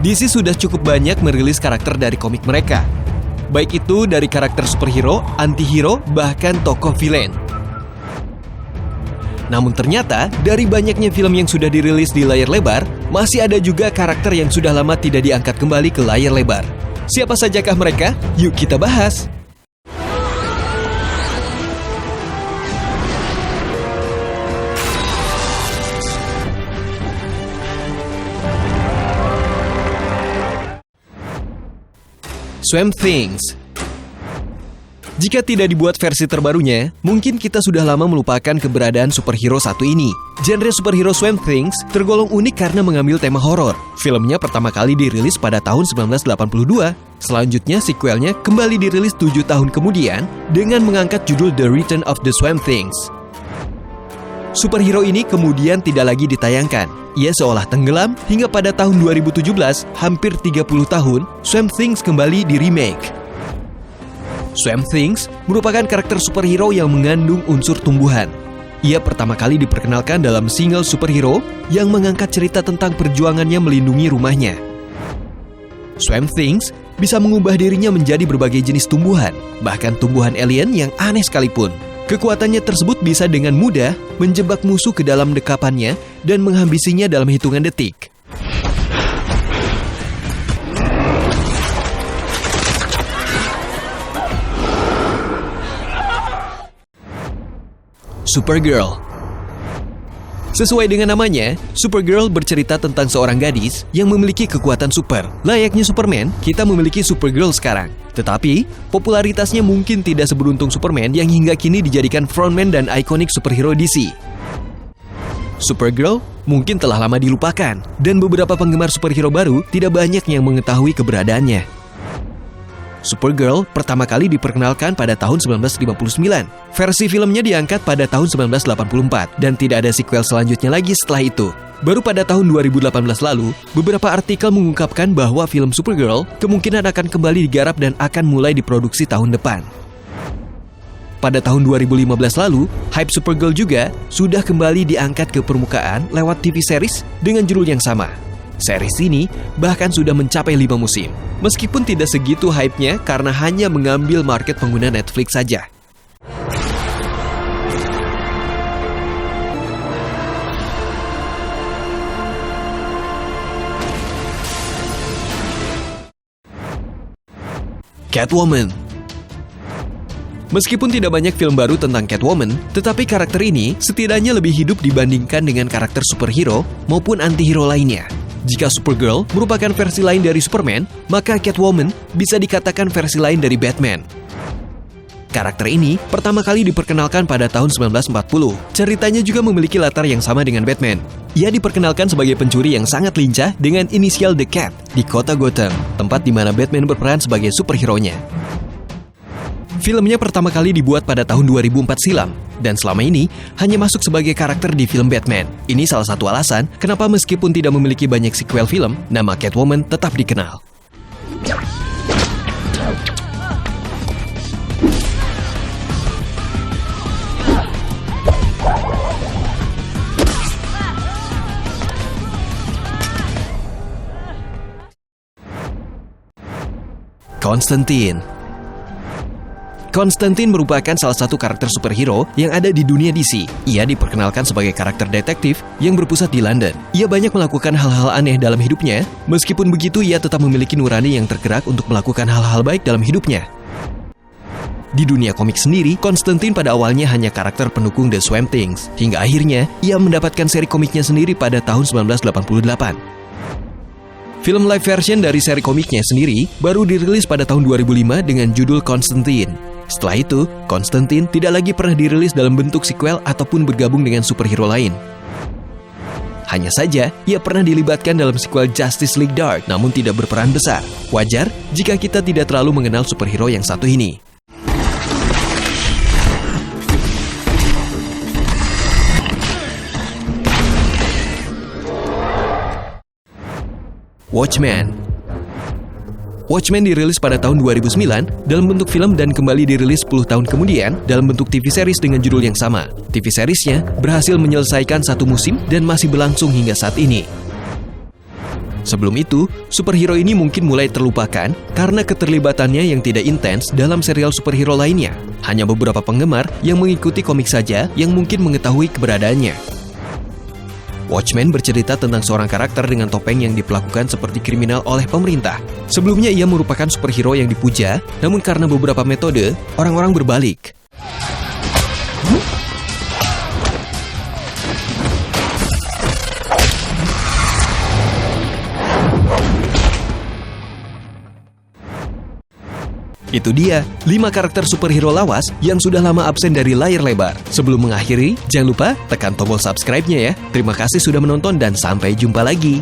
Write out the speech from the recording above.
DC sudah cukup banyak merilis karakter dari komik mereka. Baik itu dari karakter superhero, antihero, bahkan tokoh villain. Namun ternyata, dari banyaknya film yang sudah dirilis di layar lebar, masih ada juga karakter yang sudah lama tidak diangkat kembali ke layar lebar. Siapa sajakah mereka? Yuk kita bahas! Swamp Things. Jika tidak dibuat versi terbarunya, mungkin kita sudah lama melupakan keberadaan superhero satu ini. Genre superhero Swamp Things tergolong unik karena mengambil tema horor. Filmnya pertama kali dirilis pada tahun 1982. Selanjutnya, sequelnya kembali dirilis 7 tahun kemudian dengan mengangkat judul The Return of the Swamp Things. Superhero ini kemudian tidak lagi ditayangkan. Ia seolah tenggelam hingga pada tahun 2017, hampir 30 tahun, Swamp Things kembali di-remake. Swamp Things merupakan karakter superhero yang mengandung unsur tumbuhan. Ia pertama kali diperkenalkan dalam single superhero yang mengangkat cerita tentang perjuangannya melindungi rumahnya. Swamp Things bisa mengubah dirinya menjadi berbagai jenis tumbuhan, bahkan tumbuhan alien yang aneh sekalipun. Kekuatannya tersebut bisa dengan mudah menjebak musuh ke dalam dekapannya dan menghabisinya dalam hitungan detik. Supergirl. Sesuai dengan namanya, Supergirl bercerita tentang seorang gadis yang memiliki kekuatan super. Layaknya Superman, kita memiliki Supergirl sekarang. Tetapi, popularitasnya mungkin tidak seberuntung Superman yang hingga kini dijadikan frontman dan ikonik superhero DC. Supergirl mungkin telah lama dilupakan, dan beberapa penggemar superhero baru tidak banyak yang mengetahui keberadaannya. Supergirl pertama kali diperkenalkan pada tahun 1959. Versi filmnya diangkat pada tahun 1984 dan tidak ada sequel selanjutnya lagi setelah itu. Baru pada tahun 2018 lalu, beberapa artikel mengungkapkan bahwa film Supergirl kemungkinan akan kembali digarap dan akan mulai diproduksi tahun depan. Pada tahun 2015 lalu, hype Supergirl juga sudah kembali diangkat ke permukaan lewat TV series dengan judul yang sama. Series ini bahkan sudah mencapai 5 musim. Meskipun tidak segitu hype-nya karena hanya mengambil market pengguna Netflix saja. Catwoman. Meskipun tidak banyak film baru tentang Catwoman, tetapi karakter ini setidaknya lebih hidup dibandingkan dengan karakter superhero maupun antihero lainnya. Jika Supergirl merupakan versi lain dari Superman, maka Catwoman bisa dikatakan versi lain dari Batman. Karakter ini pertama kali diperkenalkan pada tahun 1940. Ceritanya juga memiliki latar yang sama dengan Batman. Ia diperkenalkan sebagai pencuri yang sangat lincah dengan inisial The Cat di kota Gotham, tempat di mana Batman berperan sebagai superhero-nya. Filmnya pertama kali dibuat pada tahun 2004 silam, dan selama ini hanya masuk sebagai karakter di film Batman. Ini salah satu alasan kenapa meskipun tidak memiliki banyak sequel film, nama Catwoman tetap dikenal. Constantine. Constantine merupakan salah satu karakter superhero yang ada di dunia DC. Ia diperkenalkan sebagai karakter detektif yang berpusat di London. Ia banyak melakukan hal-hal aneh dalam hidupnya. Meskipun begitu, ia tetap memiliki nurani yang tergerak untuk melakukan hal-hal baik dalam hidupnya. Di dunia komik sendiri, Constantine pada awalnya hanya karakter pendukung The Swamp Things. Hingga akhirnya, ia mendapatkan seri komiknya sendiri pada tahun 1988. Film live version dari seri komiknya sendiri baru dirilis pada tahun 2005 dengan judul Constantine. Setelah itu, Constantine tidak lagi pernah dirilis dalam bentuk sequel ataupun bergabung dengan superhero lain. Hanya saja, ia pernah dilibatkan dalam sequel Justice League Dark, namun tidak berperan besar. Wajar jika kita tidak terlalu mengenal superhero yang satu ini. Watchmen. Watchmen dirilis pada tahun 2009 dalam bentuk film dan kembali dirilis 10 tahun kemudian dalam bentuk TV series dengan judul yang sama. TV seriesnya berhasil menyelesaikan 1 musim dan masih berlangsung hingga saat ini. Sebelum itu, superhero ini mungkin mulai terlupakan karena keterlibatannya yang tidak intens dalam serial superhero lainnya. Hanya beberapa penggemar yang mengikuti komik saja yang mungkin mengetahui keberadaannya. Watchmen bercerita tentang seorang karakter dengan topeng yang diperlakukan seperti kriminal oleh pemerintah. Sebelumnya ia merupakan superhero yang dipuja, namun karena beberapa metode, orang-orang berbalik. Itu dia, 5 karakter superhero lawas yang sudah lama absen dari layar lebar. Sebelum mengakhiri, jangan lupa tekan tombol subscribe-nya ya. Terima kasih sudah menonton dan sampai jumpa lagi.